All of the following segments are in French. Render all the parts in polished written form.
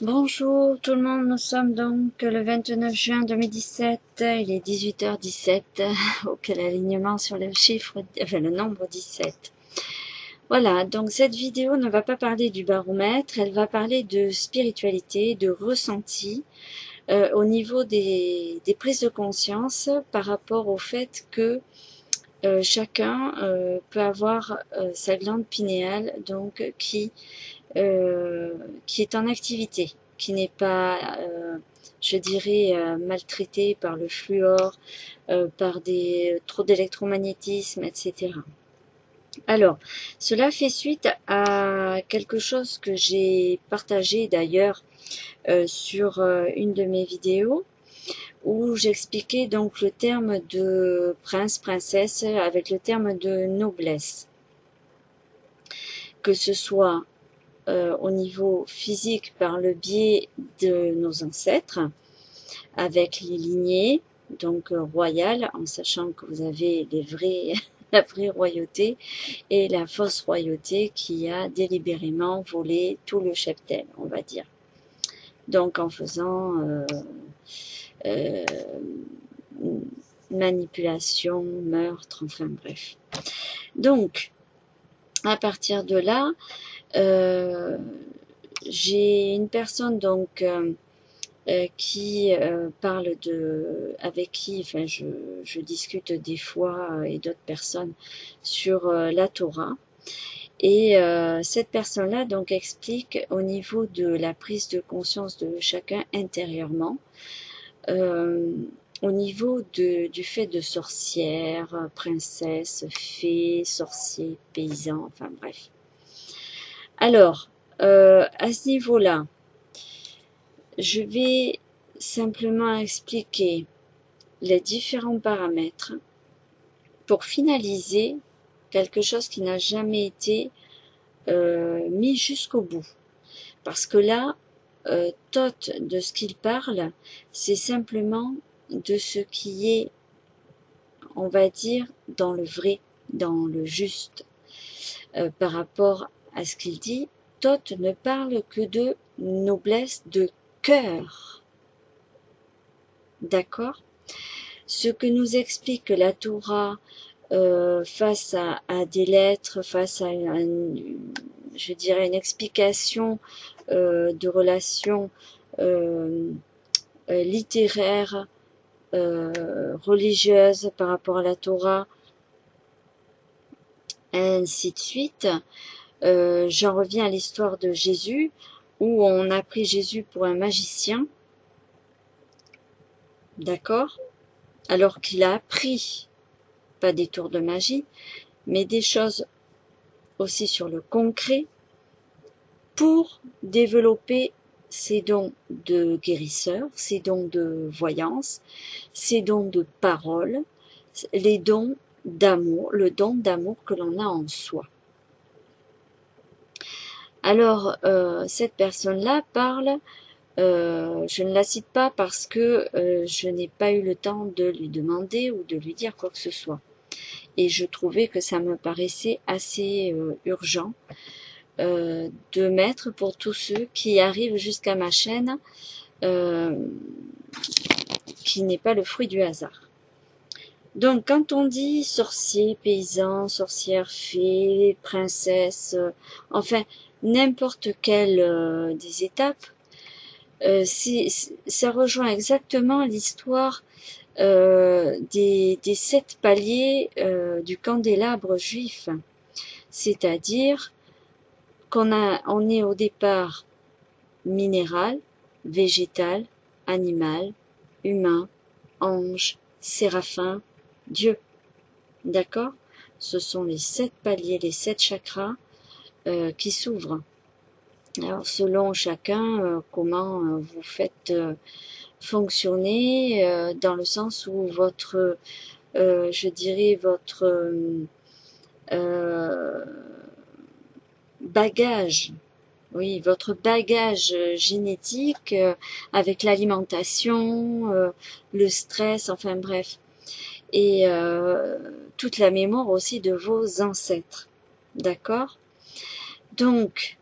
Bonjour tout le monde, nous sommes donc le 29 juin 2017, il est 18h17, auquel alignement sur le chiffre, enfin le nombre 17. Voilà, donc cette vidéo ne va pas parler du baromètre, elle va parler de spiritualité, de ressenti, au niveau des prises de conscience par rapport au fait que chacun peut avoir sa glande pinéale donc qui est en activité, qui n'est pas, je dirais, maltraitée par le fluor, par trop d'électromagnétisme, etc. Alors, cela fait suite à quelque chose que j'ai partagé d'ailleurs sur une de mes vidéos, où j'expliquais donc le terme de prince, princesse avec le terme de noblesse. Que ce soit au niveau physique par le biais de nos ancêtres, avec les lignées, donc royales, en sachant que vous avez la vraie royauté et la fausse royauté qui a délibérément volé tout le cheptel, on va dire. Donc en faisant euh, manipulation, meurtre, enfin bref. Donc, à partir de là, j'ai une personne donc qui parle avec qui, enfin je discute des fois et d'autres personnes sur la Torah. Et cette personne-là donc explique au niveau de la prise de conscience de chacun intérieurement, au niveau du fait de sorcière, princesse, fée, sorcier, paysan, enfin bref. Alors, à ce niveau-là, je vais simplement expliquer les différents paramètres pour finaliser quelque chose qui n'a jamais été mis jusqu'au bout. Parce que là, Thoth, de ce qu'il parle, c'est simplement de ce qui est, on va dire, dans le vrai, dans le juste. Par rapport à ce qu'il dit, Thoth ne parle que de noblesse de cœur. D'accord? Ce que nous explique la Torah face à des lettres, face à je dirais une explication de relations littéraires, religieuses par rapport à la Torah, et ainsi de suite. J'en reviens à l'histoire de Jésus, où on a pris Jésus pour un magicien, d'accord? Alors qu'il a appris, pas des tours de magie, mais des choses aussi sur le concret, pour développer ses dons de guérisseur, ses dons de voyance, ses dons de parole, les dons d'amour, le don d'amour que l'on a en soi. Alors, cette personne-là parle, je ne la cite pas parce que je n'ai pas eu le temps de lui demander ou de lui dire quoi que ce soit. Et je trouvais que ça me paraissait assez urgent de mettre pour tous ceux qui arrivent jusqu'à ma chaîne, qui n'est pas le fruit du hasard. Donc quand on dit sorcier, paysan, sorcière, fée, princesse, enfin n'importe quelle des étapes, ça rejoint exactement l'histoire des 7 paliers du candélabre juif. C'est-à-dire on est au départ minéral, végétal, animal, humain, ange, séraphin, Dieu. D'accord? Ce sont les 7 paliers, les 7 chakras qui s'ouvrent. Alors selon chacun, comment vous faites fonctionner, dans le sens où votre, je dirais, votre bagage, oui, votre bagage génétique avec l'alimentation, le stress, enfin bref, et toute la mémoire aussi de vos ancêtres, d'accord? Donc,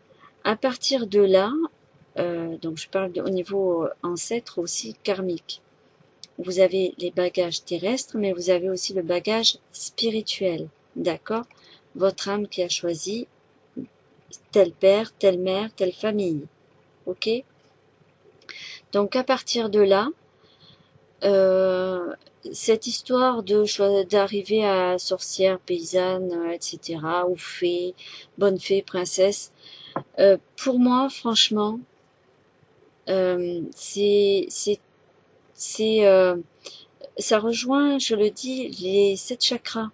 à partir de là, Donc je parle au niveau ancêtre aussi karmique. Vous avez les bagages terrestres, mais vous avez aussi le bagage spirituel, d'accord? Votre âme qui a choisi tel père, telle mère, telle famille, ok? Donc à partir de là, cette histoire d'arriver à sorcière, paysanne, etc., ou fée, bonne fée, princesse, pour moi, franchement, ça rejoint, je le dis, les 7 chakras.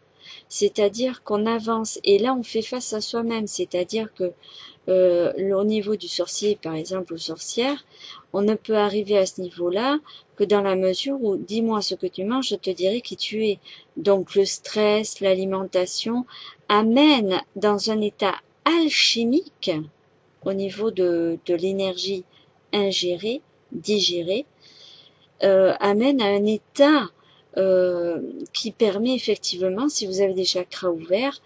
C'est-à-dire qu'on avance et là on fait face à soi-même. C'est-à-dire que au niveau du sorcier, par exemple, ou sorcière, on ne peut arriver à ce niveau-là que dans la mesure où dis-moi ce que tu manges, je te dirai qui tu es. Donc le stress, l'alimentation amène dans un état alchimique au niveau de l'énergie ingérée, digérée, amène à un état qui permet effectivement, si vous avez des chakras ouverts,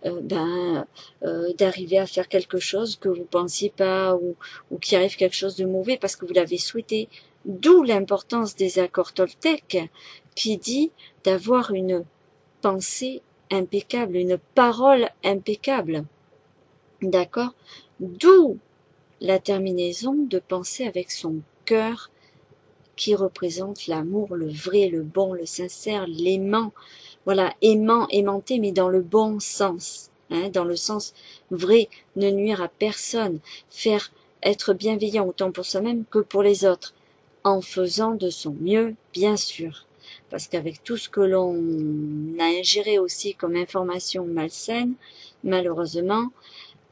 d'arriver à faire quelque chose que vous pensiez pas ou qui arrive quelque chose de mauvais parce que vous l'avez souhaité. D'où l'importance des accords Toltec qui dit d'avoir une pensée impeccable, une parole impeccable. D'accord? D'où la terminaison de penser avec son cœur qui représente l'amour, le vrai, le bon, le sincère, l'aimant. Voilà, aimant, aimanté, mais dans le bon sens, hein, dans le sens vrai, ne nuire à personne, faire être bienveillant autant pour soi-même que pour les autres, en faisant de son mieux, bien sûr. Parce qu'avec tout ce que l'on a ingéré aussi comme information malsaine, malheureusement,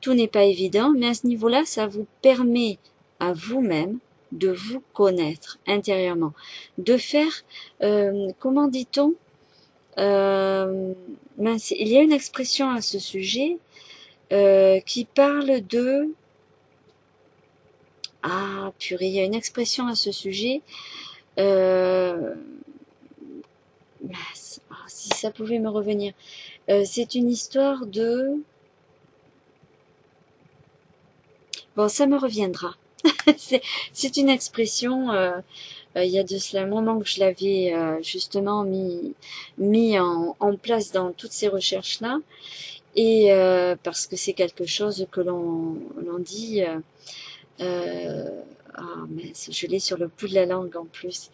tout n'est pas évident, mais à ce niveau-là, ça vous permet à vous-même de vous connaître intérieurement, de faire, comment dit-on, mince, il y a une expression à ce sujet qui parle de... Ah, purée, il y a une expression à ce sujet. Mince, si ça pouvait me revenir. C'est une histoire de... Bon, ça me reviendra. C'est une expression, il y a de cela un moment que je l'avais justement mis en place dans toutes ces recherches-là. Et parce que c'est quelque chose que l'on dit, mince, je l'ai sur le bout de la langue en plus.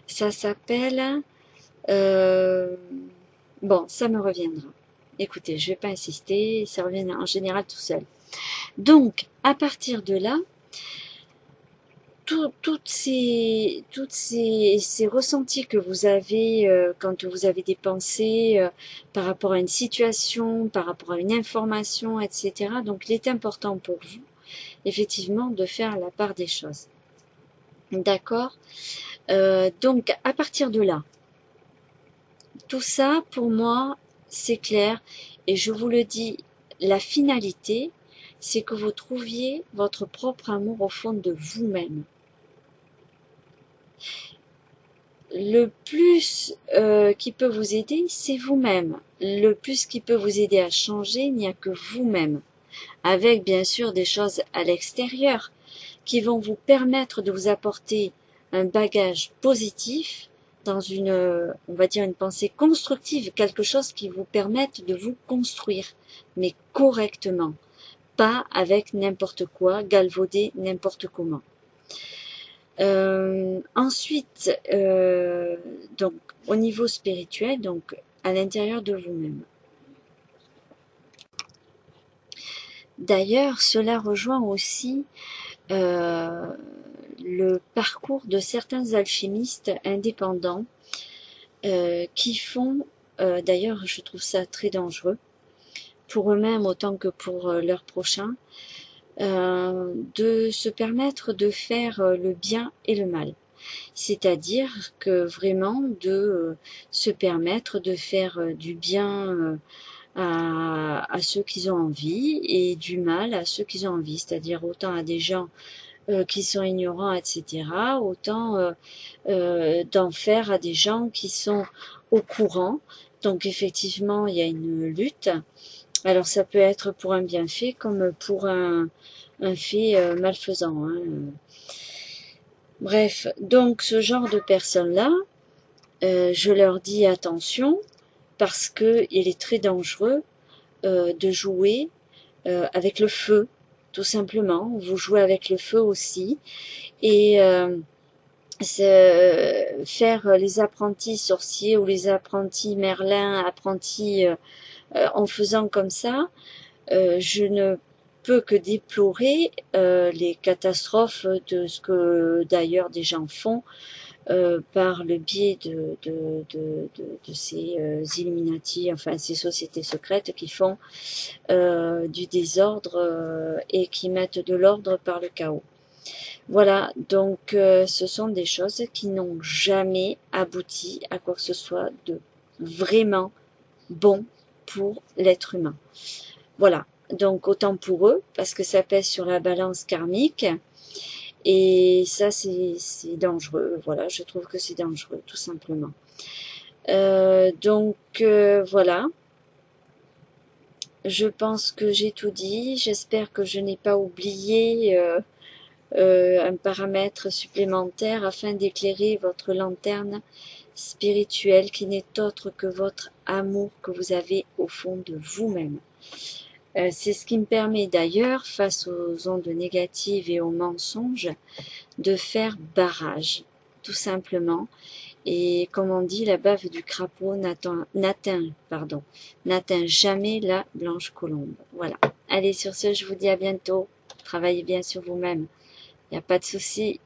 Ça s'appelle, bon, ça me reviendra. Écoutez, je vais pas insister, ça revient en général tout seul. Donc, à partir de là, toutes ces ressentis que vous avez quand vous avez des pensées par rapport à une situation, par rapport à une information, etc. Donc, il est important pour vous, effectivement, de faire la part des choses. D'accord? Donc, à partir de là, tout ça, pour moi, c'est clair. Et je vous le dis, la finalité, c'est que vous trouviez votre propre amour au fond de vous-même. Le plus qui peut vous aider, c'est vous-même. Le plus qui peut vous aider à changer, il n'y a que vous-même. Avec bien sûr des choses à l'extérieur qui vont vous permettre de vous apporter un bagage positif dans une, on va dire une pensée constructive, quelque chose qui vous permette de vous construire, mais correctement, pas avec n'importe quoi, galvaudé n'importe comment. Ensuite, donc au niveau spirituel, donc à l'intérieur de vous-même. D'ailleurs, cela rejoint aussi le parcours de certains alchimistes indépendants qui font, d'ailleurs je trouve ça très dangereux, pour eux-mêmes autant que pour leurs prochains, de se permettre de faire le bien et le mal. C'est-à-dire que vraiment de se permettre de faire du bien à ceux qui ont envie et du mal à ceux qui ont envie, c'est-à-dire autant à des gens qui sont ignorants, etc., autant d'en faire à des gens qui sont au courant. Donc effectivement, il y a une lutte. Alors ça peut être pour un bienfait comme pour un fait malfaisant. Hein. Bref, donc ce genre de personnes-là, je leur dis attention parce que il est très dangereux de jouer avec le feu, tout simplement. Vous jouez avec le feu aussi et faire les apprentis sorciers ou les apprentis merlins, apprentis en faisant comme ça, je ne peux que déplorer les catastrophes de ce que d'ailleurs des gens font par le biais de ces Illuminati, enfin ces sociétés secrètes qui font du désordre et qui mettent de l'ordre par le chaos. Voilà, donc ce sont des choses qui n'ont jamais abouti à quoi que ce soit de vraiment bon pour l'être humain. Voilà, donc autant pour eux, parce que ça pèse sur la balance karmique, et ça c'est dangereux, voilà, je trouve que c'est dangereux, tout simplement. Voilà, je pense que j'ai tout dit, j'espère que je n'ai pas oublié un paramètre supplémentaire afin d'éclairer votre lanterne spirituelle qui n'est autre que votre amour que vous avez au fond de vous-même. C'est ce qui me permet d'ailleurs, face aux ondes négatives et aux mensonges, de faire barrage, tout simplement. Et comme on dit, la bave du crapaud n'atteint jamais la blanche colombe. Voilà. Allez, sur ce, je vous dis à bientôt. Travaillez bien sur vous-même. Il n'y a pas de souci.